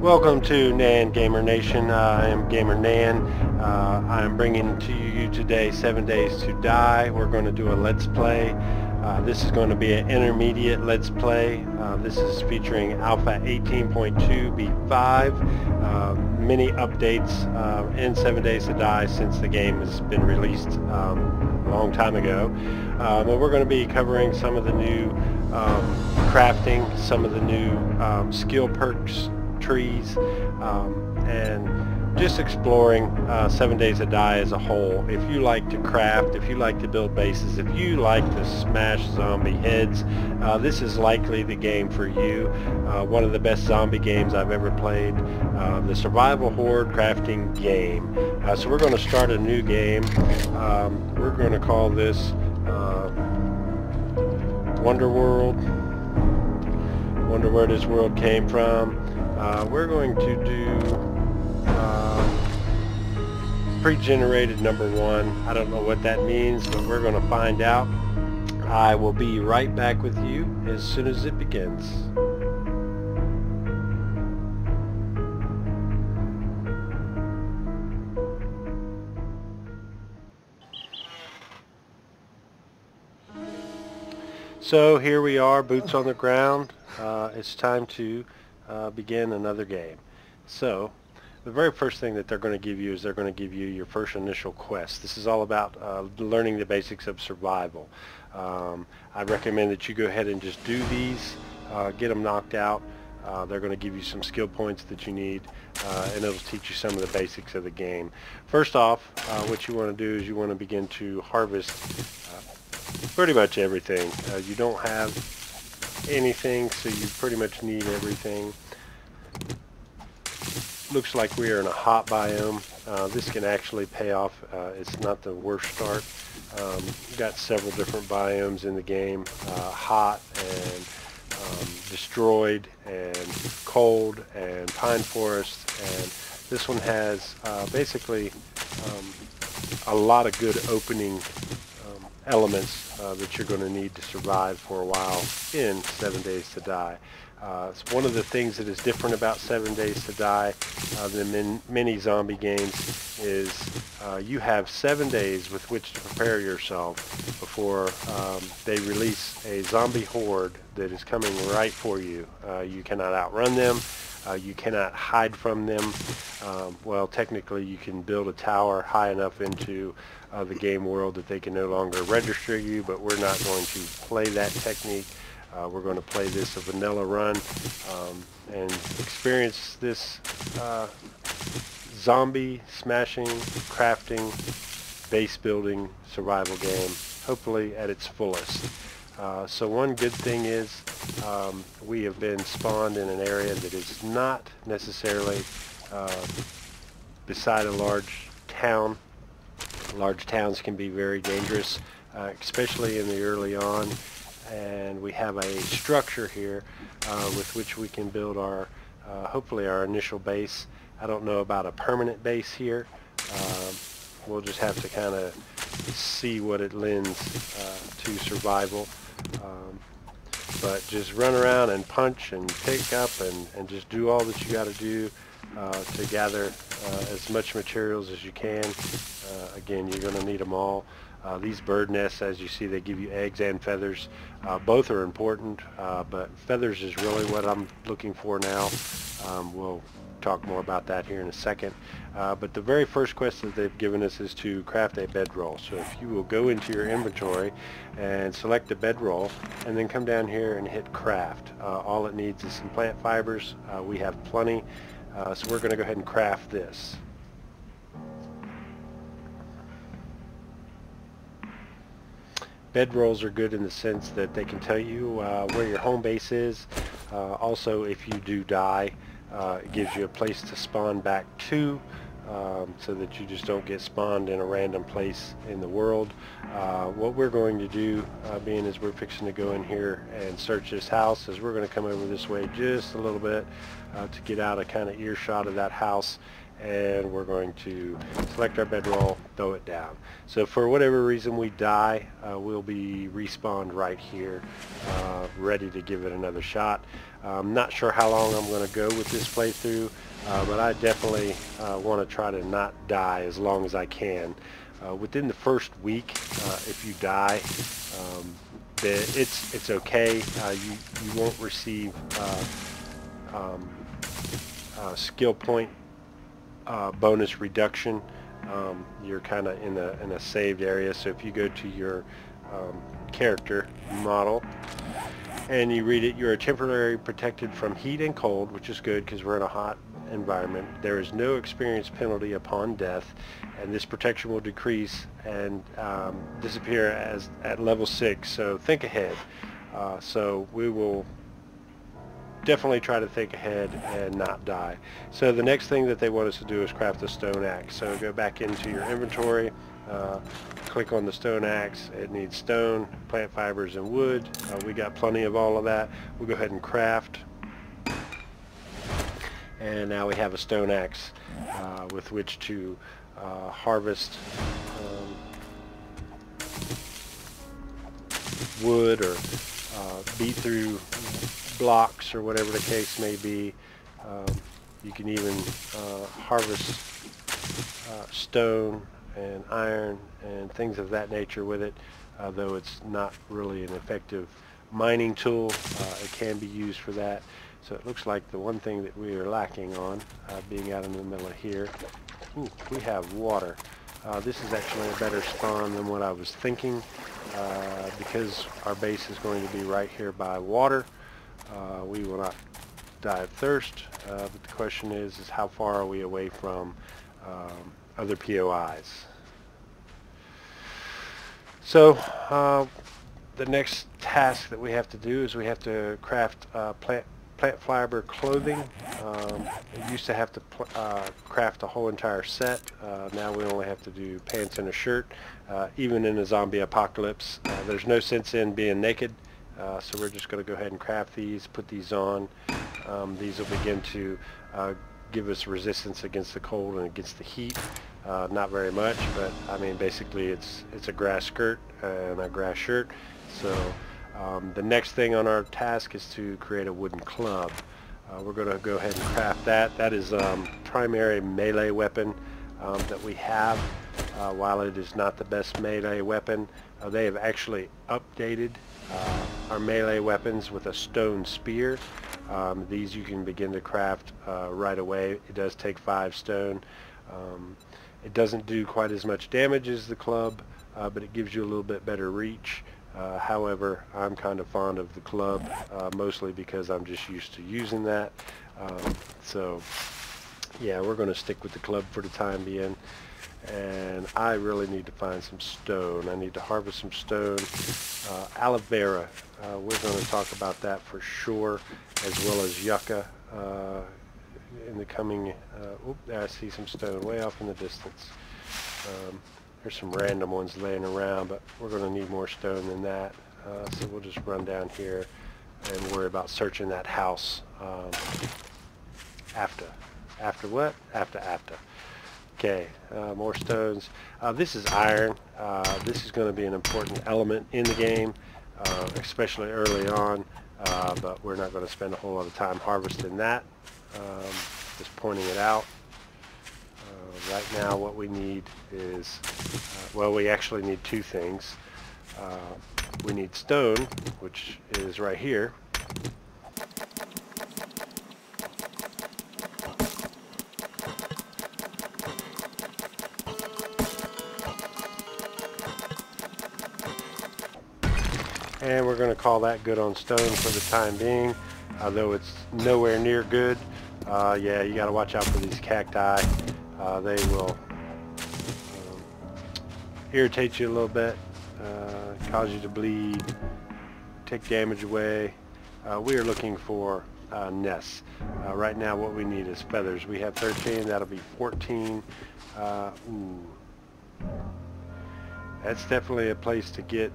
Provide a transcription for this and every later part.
Welcome to Nan Gamer Nation. I am Gamer Nan. I am bringing to you today 7 Days to Die. We're going to do a Let's Play. This is going to be an intermediate Let's Play. This is featuring Alpha 18.2 V5. Many updates in 7 Days to Die since the game has been released a long time ago. And we're going to be covering some of the new crafting, some of the new skill perks, trees, and just exploring 7 Days to Die as a whole. If you like to craft, if you like to build bases, if you like to smash zombie heads, this is likely the game for you. One of the best zombie games I've ever played, the survival horde crafting game. So we're going to start a new game. We're going to call this Wonder World. Wonder where this world came from. We're going to do pre-generated number 1. I don't know what that means, but we're going to find out. I will be right back with you as soon as it begins. So here we are, boots on the ground. It's time to begin another game. So the very first thing that they're going to give you is they're going to give you your first initial quest. This is all about learning the basics of survival. I recommend that you go ahead and just do these, get them knocked out. They're going to give you some skill points that you need, and it'll teach you some of the basics of the game. First off, what you want to do is you want to begin to harvest pretty much everything. You don't have anything, so you pretty much need everything. Looks like we are in a hot biome. This can actually pay off. It's not the worst start. You've got several different biomes in the game. Hot and destroyed and cold and pine forest, and this one has basically a lot of good opening elements that you're going to need to survive for a while in 7 Days to Die. It's one of the things that is different about 7 Days to Die than many zombie games is you have 7 days with which to prepare yourself before they release a zombie horde that is coming right for you. You cannot outrun them. You cannot hide from them. Well, technically you can build a tower high enough into the game world that they can no longer register you, but we're not going to play that technique. We're going to play this a vanilla run and experience this zombie smashing, crafting, base building survival game, hopefully at its fullest. So one good thing is we have been spawned in an area that is not necessarily beside a large town. Large towns can be very dangerous, especially in the early on, and we have a structure here with which we can build our hopefully our initial base. I don't know about a permanent base here. We'll just have to kind of see what it lends to survival. But just run around and punch and pick up and just do all that you got to do to gather as much materials as you can. Again, you're going to need them all. These bird nests, as you see, they give you eggs and feathers. Both are important, but feathers is really what I'm looking for now. We'll talk more about that here in a second. But the very first quest that they've given us is to craft a bedroll. So if you will go into your inventory and select a bedroll and then come down here and hit craft. All it needs is some plant fibers. We have plenty. So we're going to go ahead and craft this. Bedrolls are good in the sense that they can tell you where your home base is. Also, if you do die, it gives you a place to spawn back to, so that you just don't get spawned in a random place in the world. What we're going to do, being as we're fixing to go in here and search this house, is we're going to come over this way just a little bit to get out a kind of earshot of that house, and we're going to select our bedroll, throw it down. So for whatever reason we die, we'll be respawned right here, ready to give it another shot. I'm not sure how long I'm going to go with this playthrough, but I definitely want to try to not die as long as I can. Within the first week, if you die, it's okay. You won't receive skill point bonus reduction. You're kind of in a saved area. So if you go to your character model and you read it, you are temporarily protected from heat and cold, which is good because we're in a hot environment. There is no experience penalty upon death, and this protection will decrease and disappear at level 6. So think ahead. So we will definitely try to think ahead and not die. So the next thing that they want us to do is craft a stone axe. So go back into your inventory, click on the stone axe. It needs stone, plant fibers, and wood. We got plenty of all of that. We'll go ahead and craft. And now we have a stone axe with which to harvest wood or beat through blocks or whatever the case may be. You can even harvest stone and iron and things of that nature with it, though it's not really an effective mining tool. It can be used for that. So it looks like the one thing that we are lacking on, being out in the middle of here, ooh, we have water. This is actually a better spawn than what I was thinking, because our base is going to be right here by water. We will not die of thirst, but the question is how far are we away from other POIs? So the next task that we have to do is we have to craft plant fiber clothing. We used to have to craft a whole entire set. Now we only have to do pants and a shirt. Even in a zombie apocalypse, there's no sense in being naked. So we're just going to go ahead and craft these, put these on. These will begin to give us resistance against the cold and against the heat. Not very much, but I mean basically it's a grass skirt and a grass shirt. So the next thing on our task is to create a wooden club. We're going to go ahead and craft that. That is primary melee weapon that we have. While it is not the best melee weapon, they have actually updated our melee weapons with a stone spear. These you can begin to craft right away. It does take 5 stone. It doesn't do quite as much damage as the club, but it gives you a little bit better reach. However, I'm kind of fond of the club, mostly because I'm just used to using that. So yeah, we're going to stick with the club for the time being. And I really need to find some stone. I need to harvest some stone. Aloe vera, we're going to talk about that for sure, as well as yucca in the coming... there I see some stone way off in the distance. There's some random ones laying around, but we're going to need more stone than that. So we'll just run down here and worry about searching that house after. After what? After. Okay, more stones. This is iron. This is going to be an important element in the game, especially early on, but we're not going to spend a whole lot of time harvesting that. Just pointing it out. Right now what we need is, well, we actually need 2 things. We need stone, which is right here. And we're going to call that good on stone for the time being, although it's nowhere near good. Yeah, you got to watch out for these cacti. They will irritate you a little bit, cause you to bleed, take damage away. We are looking for nests. Right now what we need is feathers. We have 13, that'll be 14. Ooh. That's definitely a place to get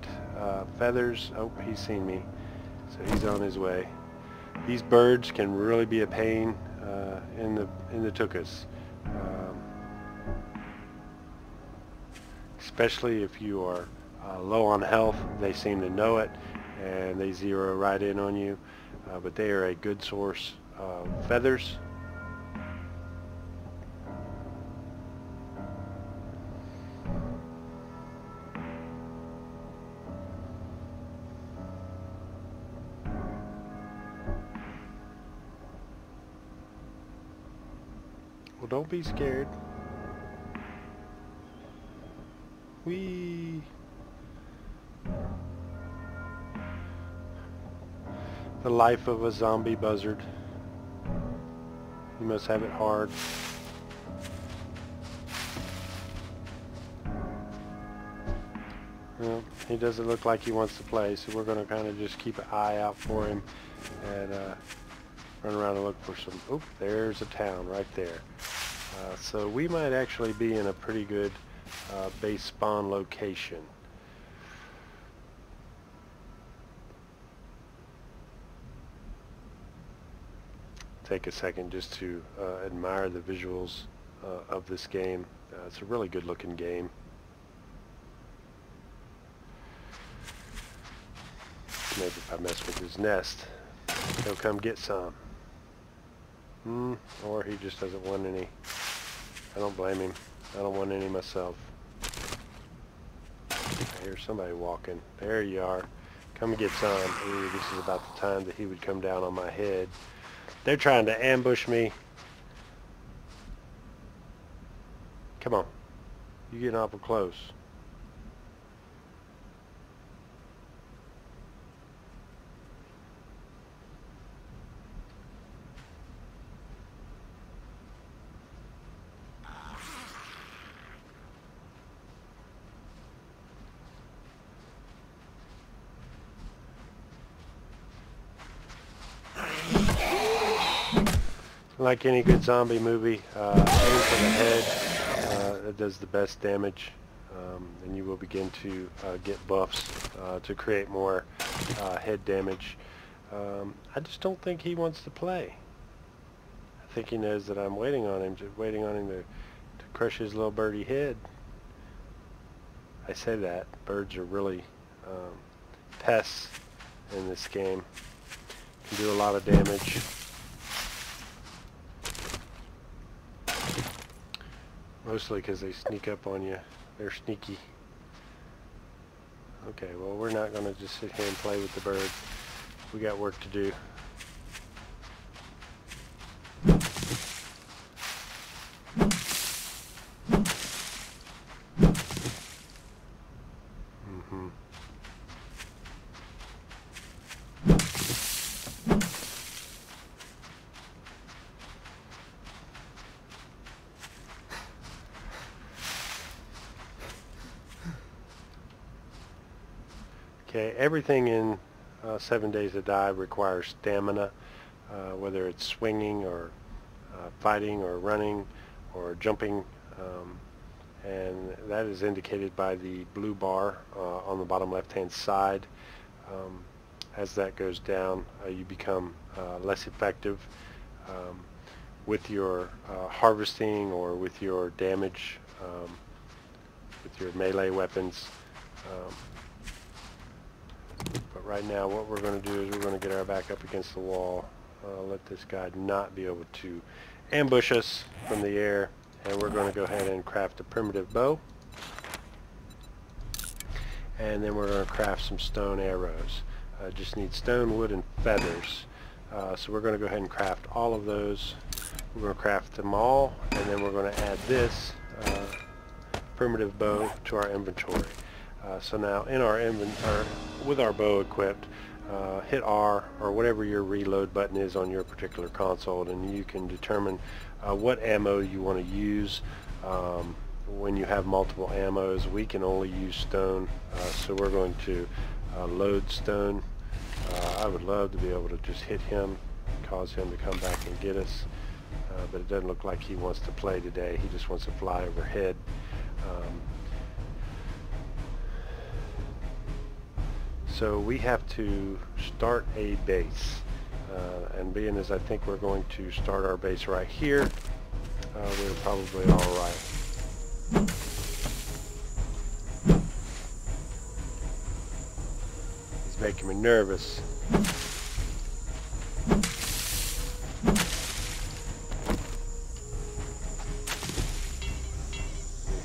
feathers. Oh, he's seen me, so he's on his way. These birds can really be a pain in the tuchus. especially if you are low on health. They seem to know it, and they zero right in on you. But they are a good source of feathers. Well, don't be scared. Whee! The life of a zombie buzzard. You must have it hard. Well, he doesn't look like he wants to play, so we're going to kind of just keep an eye out for him and run around and look for some... Oop, there's a town right there. So we might actually be in a pretty good base spawn location. Take a second just to admire the visuals of this game. It's a really good looking game. Maybe if I mess with his nest, he'll come get some. Or he just doesn't want any. I don't blame him. I don't want any myself. I hear somebody walking. There you are. Come get some. Ooh, this is about the time that he would come down on my head. They're trying to ambush me. Come on. You're getting awful close. Like any good zombie movie, aim for the head. It does the best damage, and you will begin to get buffs to create more head damage. I just don't think he wants to play. I think he knows that I'm waiting on him, just waiting on him to crush his little birdie head. I say that. Birds are really pests in this game. Can do a lot of damage. Mostly because they sneak up on you. They're sneaky. Okay, well, we're not going to just sit here and play with the bird. We got work to do. Okay, everything in 7 Days to Die requires stamina, whether it's swinging or fighting or running or jumping, and that is indicated by the blue bar on the bottom left hand side. As that goes down, you become less effective with your harvesting or with your damage, with your melee weapons. But right now what we're going to do is we're going to get our back up against the wall, let this guy not be able to ambush us from the air, and we're going to go ahead and craft a primitive bow, and then we're going to craft some stone arrows. Just need stone, wood, and feathers. So we're going to go ahead and craft all of those. We're going to craft them all, and then we're going to add this primitive bow to our inventory. So now in our inventory, with our bow equipped, hit R or whatever your reload button is on your particular console, and you can determine what ammo you want to use. When you have multiple ammos, we can only use stone, so we're going to load stone. I would love to be able to just hit him, cause him to come back and get us, but it doesn't look like he wants to play today. He just wants to fly overhead. So we have to start a base, and being as I think we're going to start our base right here, we're probably all right. making me nervous. We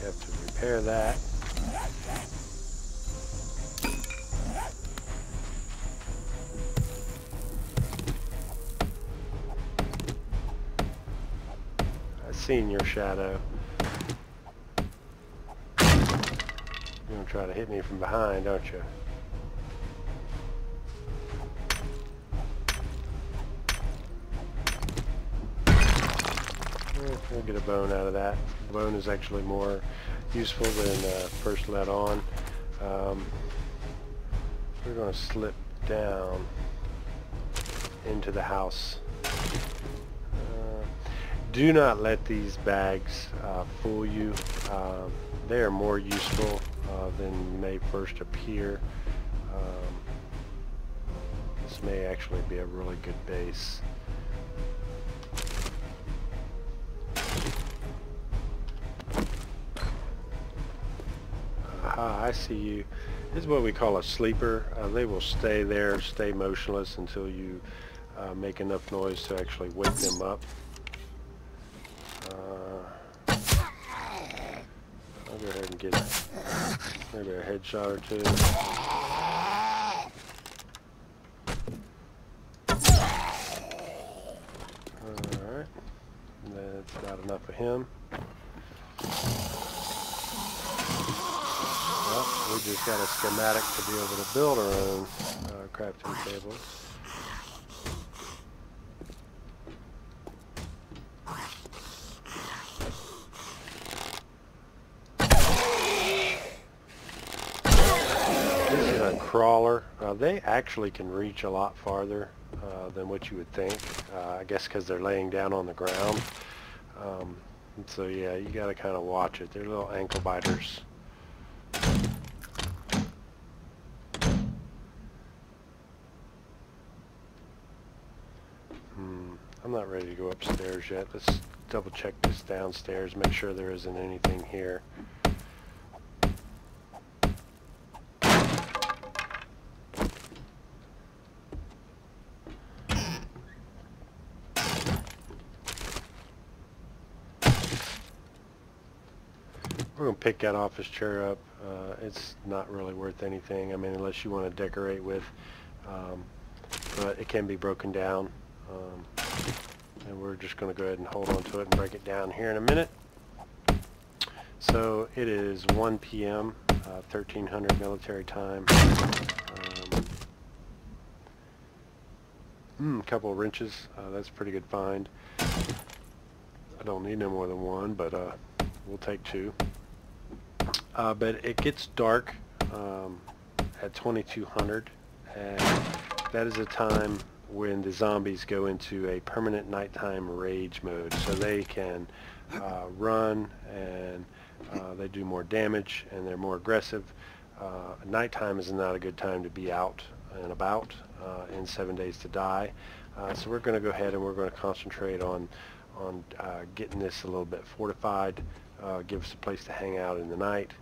have to repair that. I've seen your shadow. You're gonna try to hit me from behind, aren't you? We'll get a bone out of that. The bone is actually more useful than first let on. We're going to slip down into the house. Do not let these bags fool you. They are more useful than may first appear. This may actually be a really good base. Aha, I see you. This is what we call a sleeper. They will stay there, stay motionless until you make enough noise to actually wake them up. I'll go ahead and get maybe a headshot or two. Alright, that's about enough of him. Well, we just got a schematic to be able to build our own crafting tables. This is a crawler. They actually can reach a lot farther than what you would think. I guess because they're laying down on the ground. So yeah, you got to kind of watch it. They're little ankle biters. I'm not ready to go upstairs yet. Let's double check this downstairs, make sure there isn't anything here. We're going to pick that office chair up. It's not really worth anything, I mean, unless you want to decorate with, but it can be broken down. And we're just going to go ahead and hold on to it and break it down here in a minute. So it is 1 p.m., 1300 military time. A couple of wrenches, that's a pretty good find. I don't need no more than one, but we'll take two. But it gets dark at 2200, and that is a time when the zombies go into a permanent nighttime rage mode, so they can run, and they do more damage, and they're more aggressive. Nighttime is not a good time to be out and about in 7 Days to Die, so we're going to go ahead and we're going to concentrate on getting this a little bit fortified, give us a place to hang out in the night,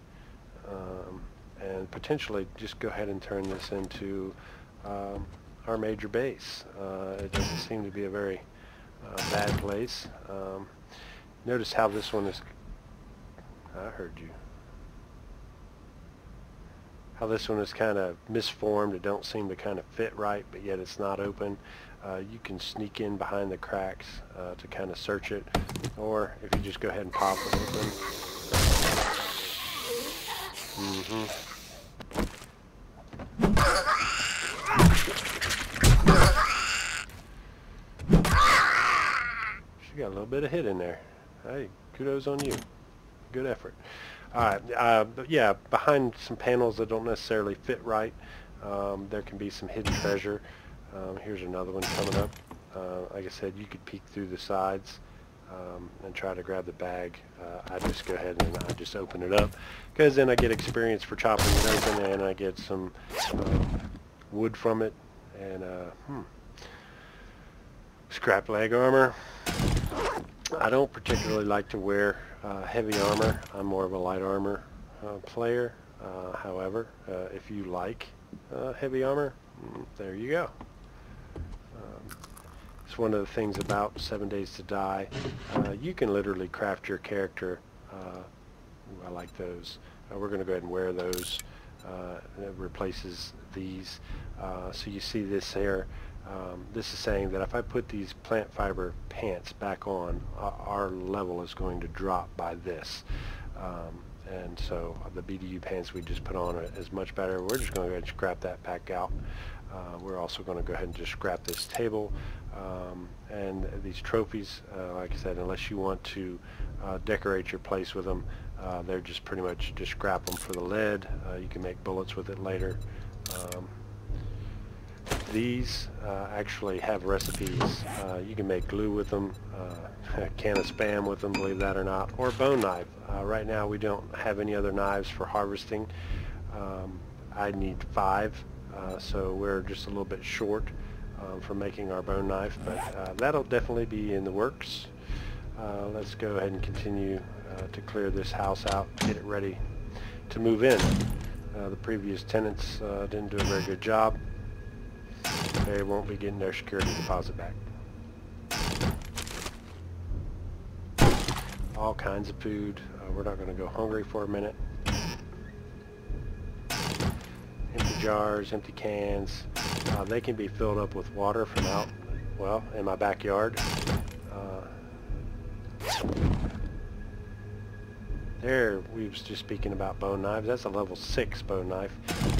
and potentially just go ahead and turn this into our major base. It doesn't seem to be a very bad place. Notice how this one is, I heard you, how this one is kind of misformed. It don't seem to kind of fit right, but yet it's not open. You can sneak in behind the cracks to kind of search it, or if you just go ahead and pop it open. She got a little bit of hit in there. Hey, kudos on you. Good effort. Alright, but yeah, behind some panels that don't necessarily fit right, there can be some hidden treasure. Here's another one coming up. Like I said, you could peek through the sides and try to grab the bag. I just go ahead and I just open it up, because then I get experience for chopping it open, and I get some wood from it, and scrap leg armor. I don't particularly like to wear heavy armor. I'm more of a light armor player. However, if you like heavy armor, There you go. It's one of the things about 7 Days to Die. You can literally craft your character. I like those. We're going to go ahead and wear those. It replaces these. So you see this here. This is saying that if I put these plant fiber pants back on, our level is going to drop by this. And so the BDU pants we just put on is much better. We're just going to go ahead and scrap that back out. We're also going to go ahead and just scrap this table and these trophies. Like I said, unless you want to decorate your place with them, they're just pretty much just scrap them for the lead. You can make bullets with it later. These actually have recipes. You can make glue with them, a can of Spam with them, believe that or not, or a bone knife. Right now we don't have any other knives for harvesting. I need 5, so we're just a little bit short for making our bone knife, but that'll definitely be in the works. Let's go ahead and continue to clear this house out, get it ready to move in. The previous tenants didn't do a very good job. They won't be getting their security deposit back. All kinds of food. We're not going to go hungry for a minute. Empty jars, empty cans. They can be filled up with water from out, well, in my backyard. There, we was just speaking about bone knives. That's a level 6 bone knife.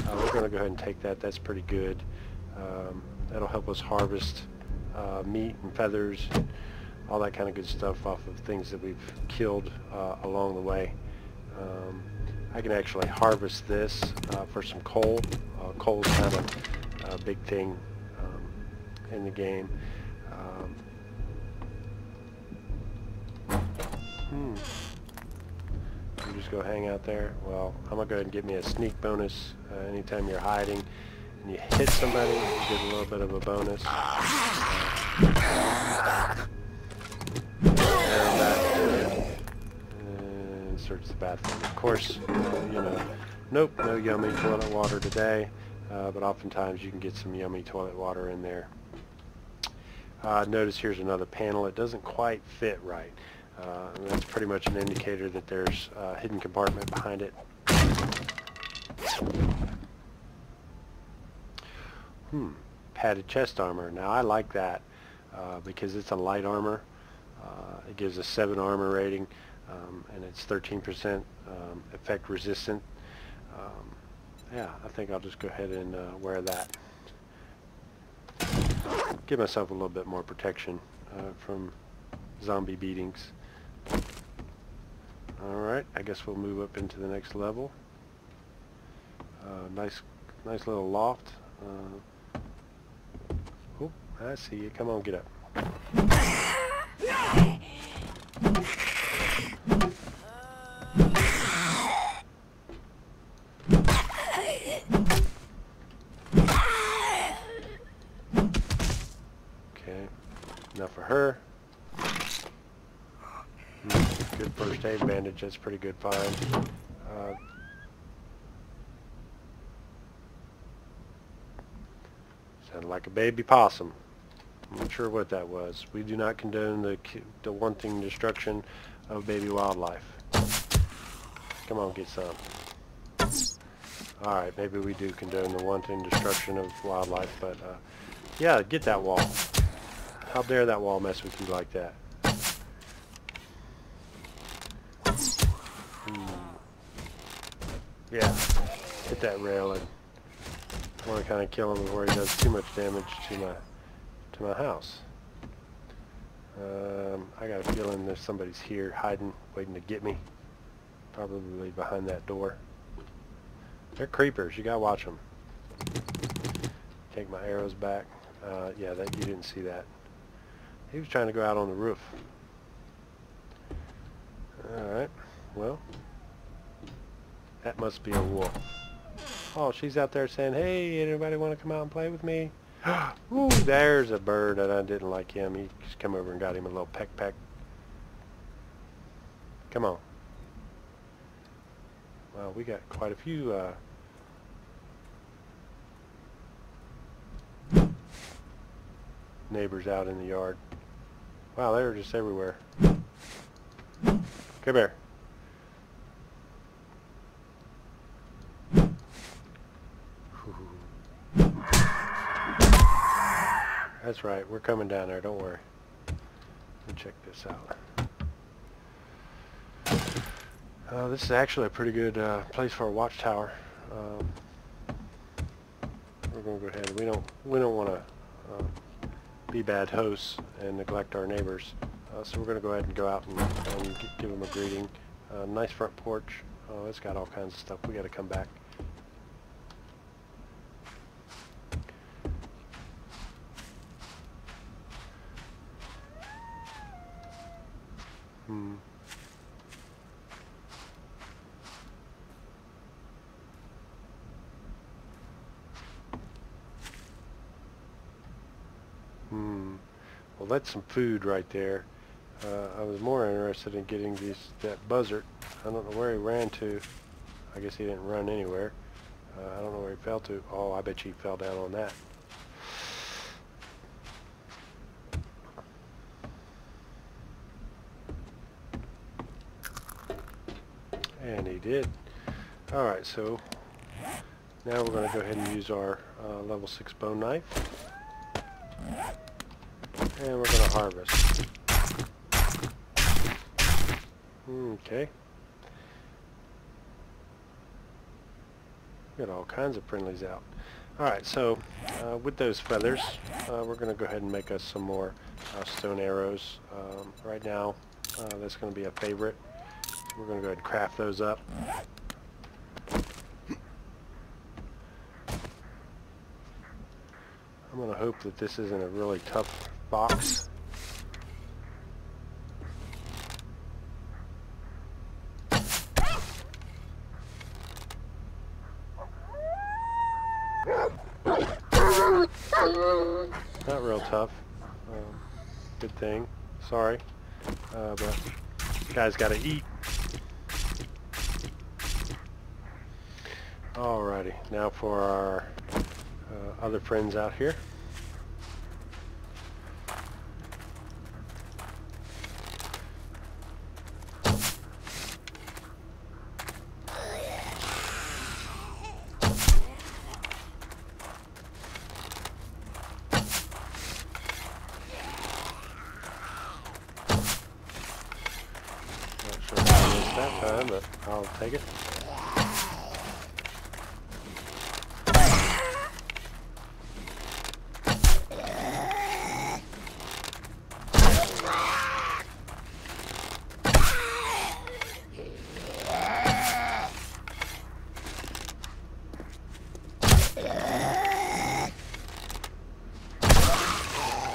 We're going to go ahead and take that. That's pretty good. That'll help us harvest meat and feathers, all that kind of good stuff off of things that we've killed along the way. I can actually harvest this for some coal. Coal's kind of a big thing in the game. You just go hang out there. Well, I'm going to go ahead and get me a sneak bonus anytime you're hiding. And you hit somebody, you get a little bit of a bonus. And search the bathroom. Of course, you know, nope, no yummy toilet water today, but oftentimes you can get some yummy toilet water in there. Notice here's another panel. It doesn't quite fit right. And that's pretty much an indicator that there's a hidden compartment behind it. Padded chest armor. Now I like that because it's a light armor. It gives a 7 armor rating, and it's 13% effect resistant. Yeah, I think I'll just go ahead and wear that. Give myself a little bit more protection from zombie beatings. Alright, I guess we'll move up into the next level. Nice little loft. Oh, I see you. Come on, get up. Okay, enough for her. Good first aid bandage. That's pretty good find. Sounded like a baby possum. I'm not sure what that was. We do not condone the wanton destruction of baby wildlife. Come on, get some. Alright, maybe we do condone the wanton destruction of wildlife, but yeah, get that wall. How dare that wall mess with you like that? Yeah, hit that railing. I want to kind of kill him before he does too much damage to my house. I got a feeling there's somebody's here hiding, waiting to get me. Probably behind that door. They're creepers. You gotta watch them. Take my arrows back. Yeah, that you didn't see that. He was trying to go out on the roof. Alright, well, that must be a wolf. Oh, she's out there saying, hey, anybody want to come out and play with me? Ooh, there's a bird, and I didn't like him. He just come over and got him a little peck. Come on. Well, we got quite a few neighbors out in the yard. Wow, they were just everywhere. Come here. That's right, we're coming down there, don't worry. Let me check this out. This is actually a pretty good place for a watchtower. We're going to go ahead. We don't want to be bad hosts and neglect our neighbors. So we're going to go ahead and go out and give them a greeting. Nice front porch. Oh, it's got all kinds of stuff. We got to come back. Well, that's some food right there. I was more interested in getting that buzzard. I don't know where he ran to. I guess he didn't run anywhere. I don't know where he fell to. Oh, I bet you he fell down on that. And he did. Alright, so now we're going to go ahead and use our level 6 bone knife. And we're going to harvest. Okay. Got all kinds of friendlies out. Alright, so with those feathers, we're going to go ahead and make us some more stone arrows. Right now, that's going to be a favorite. We're going to go ahead and craft those up. I'm going to hope that this isn't a really tough box. Not real tough. Good thing. Sorry. But guys got to eat. Alrighty, now for our other friends out here. Not sure how I missed that time, but I'll take it.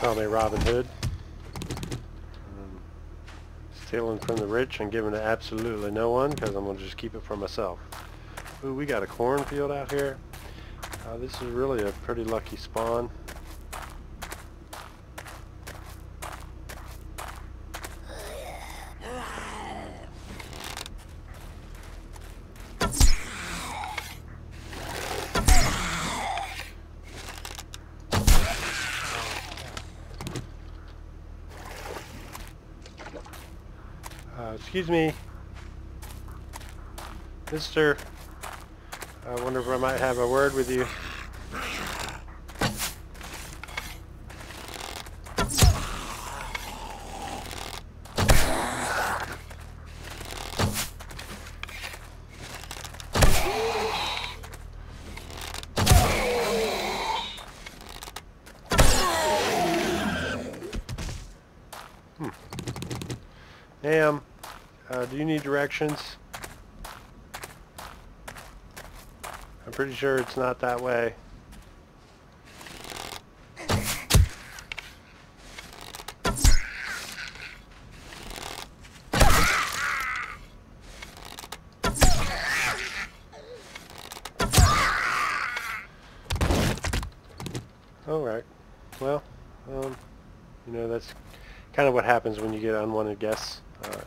Call me Robin Hood. Stealing from the rich and giving to absolutely no one, because I'm going to just keep it for myself. Ooh, we got a cornfield out here. This is really a pretty lucky spawn. Excuse me, mister. I wonder if I might have a word with you. Ma'am, do you need directions? I'm pretty sure it's not that way. Alright, well, you know, that's kind of what happens when you get unwanted guests.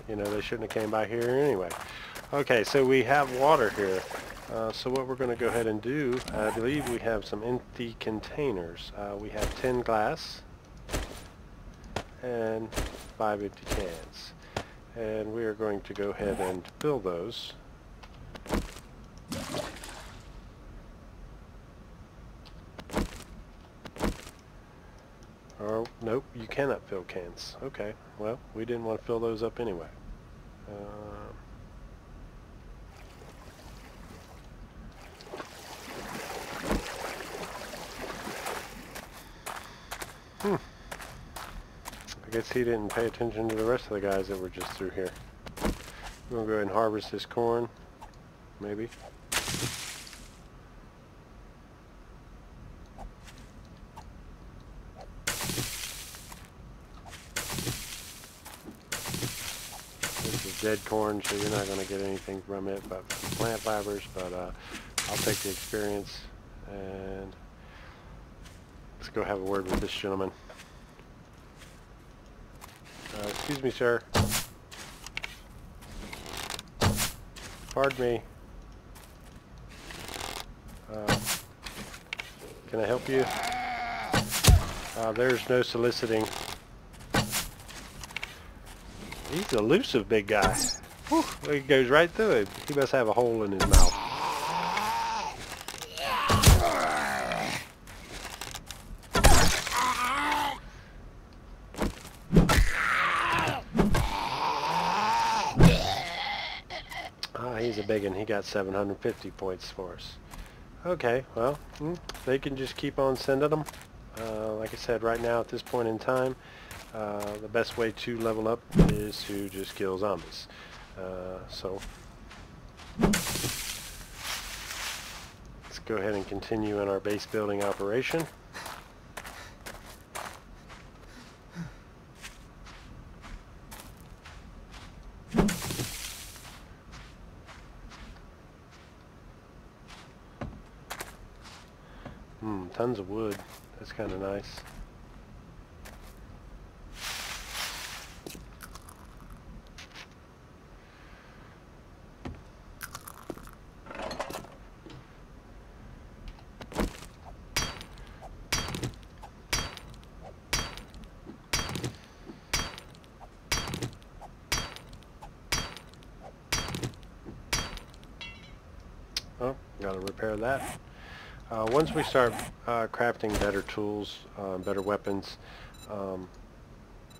You know, they shouldn't have came by here anyway. Okay, so we have water here. So what we're going to go ahead and do, I believe we have some empty containers. We have 10 glass. and 5 empty cans. And we are going to go ahead and fill those. Oh, nope, you cannot fill cans. Okay, well, we didn't want to fill those up anyway. I guess he didn't pay attention to the rest of the guys that were just through here. We're going to go ahead and harvest this corn, maybe. This is dead corn, so you're not going to get anything from it but plant fibers, but I'll take the experience. And let's go have a word with this gentleman. Excuse me, sir. Pardon me. Can I help you? There's no soliciting. He's an elusive big guy. Whew, he goes right through it. He must have a hole in his mouth. He's a big one. He got 750 points for us. Okay, well, they can just keep on sending them. Like I said, right now at this point in time, the best way to level up is to just kill zombies. So let's go ahead and continue in our base building operation. Tons of wood. That's kind of nice. Oh, gotta repair that. Once we start crafting better tools, better weapons,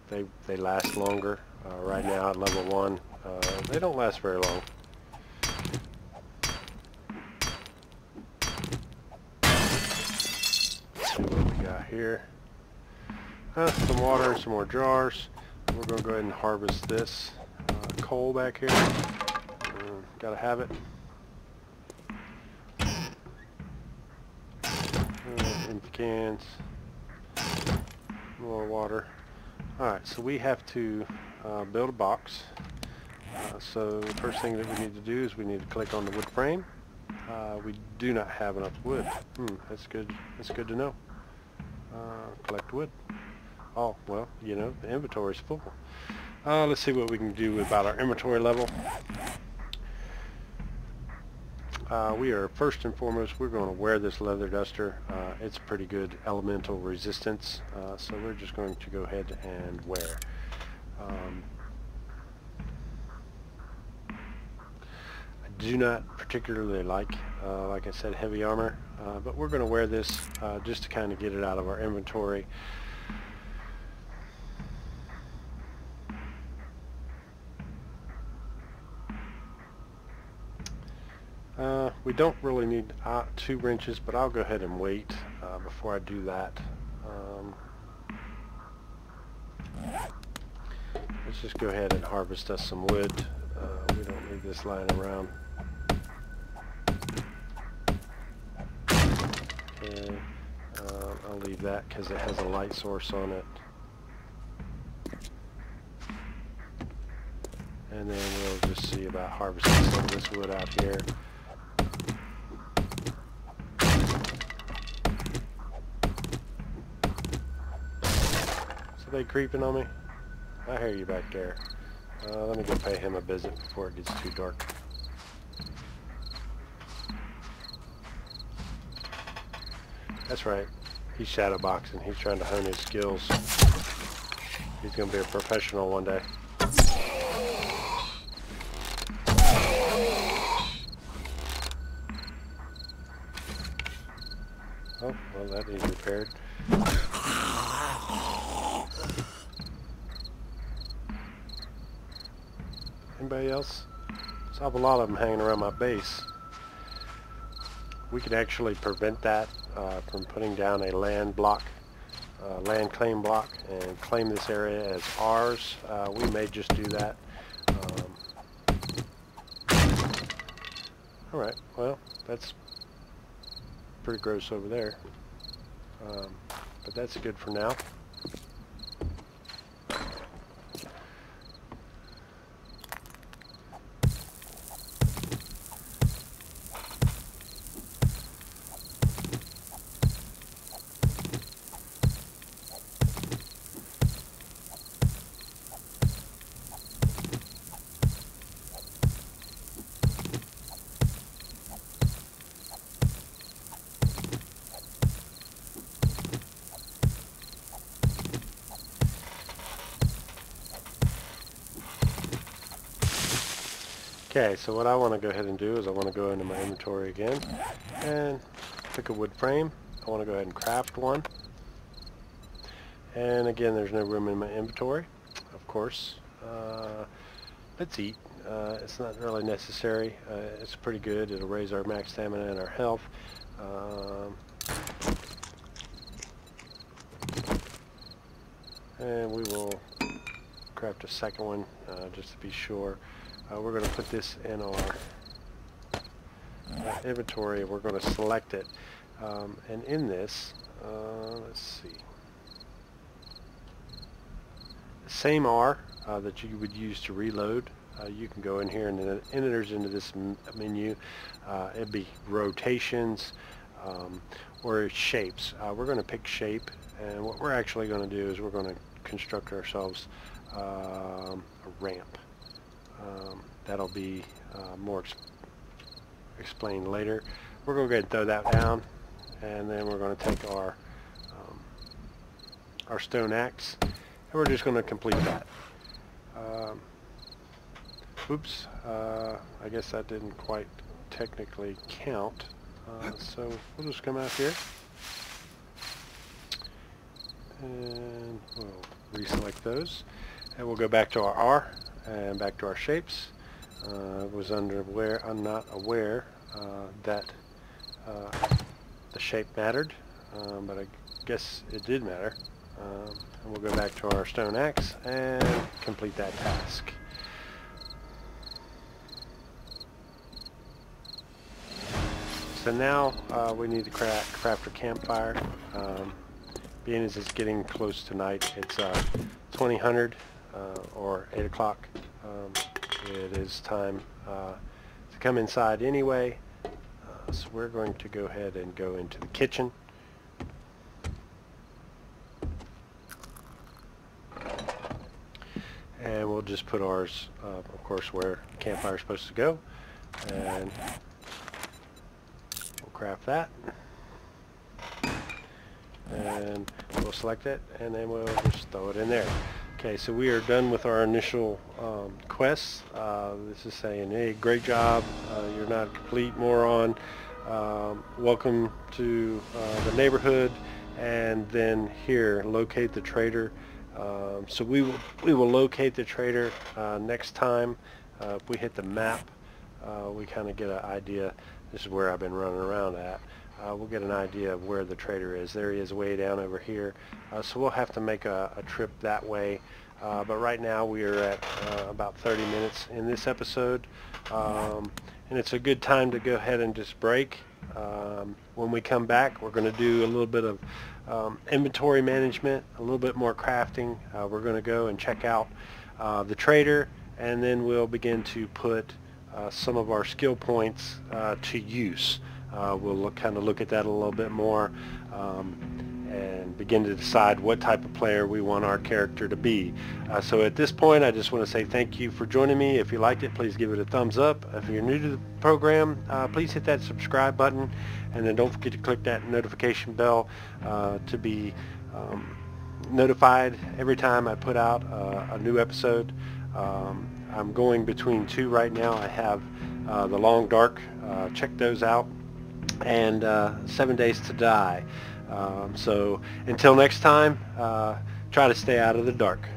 they last longer. Right now at level 1, they don't last very long. Let's see what we got here. Some water and some more jars. We're going to go ahead and harvest this coal back here. Gotta have it. Empty cans, more water. Alright, so we have to build a box. So the first thing that we need to do is we need to click on the wood frame. We do not have enough wood. That's good. That's good to know. Collect wood. Oh, well, you know, the inventory is full. Let's see what we can do about our inventory level. We are first and foremost, we're going to wear this leather duster. It's pretty good elemental resistance, so we're just going to go ahead and wear. I do not particularly like I said, heavy armor, but we're going to wear this just to kind of get it out of our inventory. We don't really need 2 wrenches, but I'll go ahead and wait before I do that. Let's just go ahead and harvest us some wood. We don't need this lying around. Okay, I'll leave that because it has a light source on it. And then we'll just see about harvesting some of this wood out here. So they creeping on me? I hear you back there. Let me go pay him a visit before it gets too dark. That's right. He's shadowboxing. He's trying to hone his skills. He's going to be a professional one day. Oh, well, that needs repaired. Anybody else? So I have a lot of them hanging around my base. We can actually prevent that from putting down a land claim block, and claim this area as ours. We may just do that. Alright, well, that's pretty gross over there. But that's good for now. Okay, so what I want to go ahead and do is I want to go into my inventory again and pick a wood frame. I want to go ahead and craft one. And again, there's no room in my inventory, of course. Let's eat. It's not really necessary. It's pretty good. It'll raise our max stamina and our health. And we will craft a second one just to be sure. We're going to put this in our inventory. We're going to select it. And in this, let's see. The same R that you would use to reload, you can go in here and it enters into this menu. It'd be rotations or shapes. We're going to pick shape, and what we're actually going to do is we're going to construct ourselves a ramp. That'll be more explained later. We're going to go ahead and throw that down, and then we're going to take our stone axe, and we're just going to complete that. Oops, I guess that didn't quite technically count. So we'll just come out here, and we'll reselect those, and we'll go back to our R and back to our shapes. I'm not aware that the shape mattered, but I guess it did matter. And we'll go back to our stone axe and complete that task. So now we need to craft a campfire. Being as it's getting close to night, it's 2000 or 8 o'clock. It is time to come inside anyway. So we're going to go ahead and go into the kitchen. And we'll just put ours, of course, where the campfire is supposed to go. And we'll craft that. And we'll select it, and then we'll just throw it in there. Okay, so we are done with our initial quests. This is saying, hey, great job. You're not a complete moron. Welcome to the neighborhood. And then here, locate the trader. So we will locate the trader next time. If we hit the map, we kind of get an idea. This is where I've been running around at. We'll get an idea of where the trader is. There he is way down over here. So we'll have to make a trip that way. But right now we are at about 30 minutes in this episode. And it's a good time to go ahead and just break. When we come back, we're going to do a little bit of inventory management, a little bit more crafting. We're going to go and check out the trader, and then we'll begin to put some of our skill points to use. We'll kind of look at that a little bit more and begin to decide what type of player we want our character to be. So at this point, I just want to say thank you for joining me. If you liked it, please give it a thumbs up. If you're new to the program, please hit that subscribe button, and then don't forget to click that notification bell to be notified every time I put out a new episode. I'm going between two right now. I have The Long Dark. Check those out. And 7 Days to Die. So until next time, try to stay out of the dark.